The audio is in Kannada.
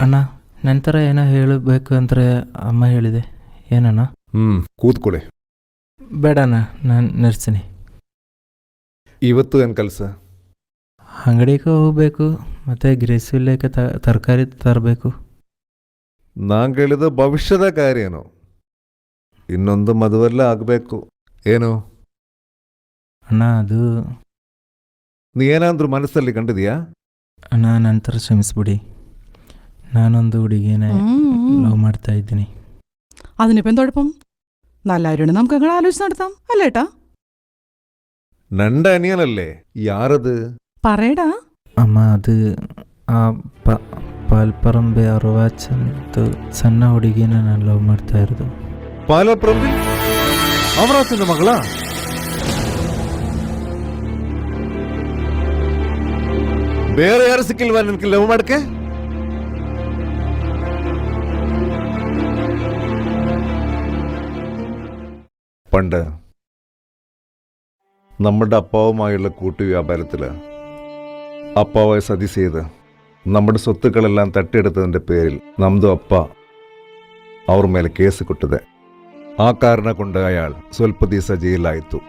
ಅಣ್ಣ ನಂತರ ಏನೋ ಹೇಳಬೇಕು ಅಂದರೆ ಅಮ್ಮ ಹೇಳಿದೆ. ಏನಣ್ಣ? ಕೂತ್ಕೊಳ್ಳಿ. ಬೇಡಣ್ಣ, ನಾನು ನಡ್ತೀನಿ. ಇವತ್ತು ಏನು ಕೆಲಸ? ಅಂಗಡಿಗೆ ಹೋಗಬೇಕು, ಮತ್ತು ಗ್ರೇಸಿಲ್ಲೇಕೆ ತರಕಾರಿ ತರಬೇಕು. ನಾನು ಕೇಳಿದ ಭವಿಷ್ಯದ ಕಾರ್ಯನು. ಇನ್ನೊಂದು ಮದುವೆಲ್ಲ ಆಗಬೇಕು. ಏನು? ಅಣ್ಣ ಅದು ನೀ ಏನಾದರೂ ಮನಸ್ಸಲ್ಲಿ ಕಂಡಿದೀಯಾ? ಅಣ್ಣ ನಂತರ ಕ್ಷಮಿಸ್ಬಿಡಿ. ഞാനൊന്ന് ಹುಡುಗಿനെ ലവ് ಮಾಡ್ತಾ ഇದ್ದೀನಿ. അതിനിപ്പോൾ എന്തോടൊപ്പം നല്ലായിരുന്നു. നമുക്ക് അങ്ങനെ ആലോചിച്ച് നടത്താം അല്ലേ ഏട്ടാ? നണ്ട അനിയനല്ലേ? യാരത്? പറയടാ. ಅಮ್ಮ ಅದು ಆ ಪಾಲ್ಪರಂಬೆ ಅರವಾಚಂದು ಸಣ್ಣ ಹುಡುಗಿನ ನಾನು ಲವ್ ಮಾಡ್ತಾ ಇರೋದು. ಪಾಲಪ್ರಂಬಿ ಅವರಾಚನ ಮಗಳ? ಬೇರೆ ಯಾರು ಸಿಕ್ಕಿಲ್ವಾ ನಿನ್ಗೆ ಲವ್ ಮಾಡಕ್ಕೆ? പണ്ട് നമ്മുടെ അപ്പാവുമായുള്ള കൂട്ടുവ്യാപാരത്തിൽ അപ്പാവായ സതി ചെയ്ത് നമ്മുടെ സ്വത്തുക്കളെല്ലാം തട്ടിയെടുത്തതിൻ്റെ പേരിൽ നಮ್ದು ಅಪ್ಪ ಅವ್ರ ಮೇಲೆ ಕೇಸು ಕೊಟ್ಟಿದೆ. ಆ ಕಾರಣ ಕೊಂಡು ಅಯಾൾ ಸ್ವಲ್ಪ ದಿವಸ ಜೈಲಾಯಿತು.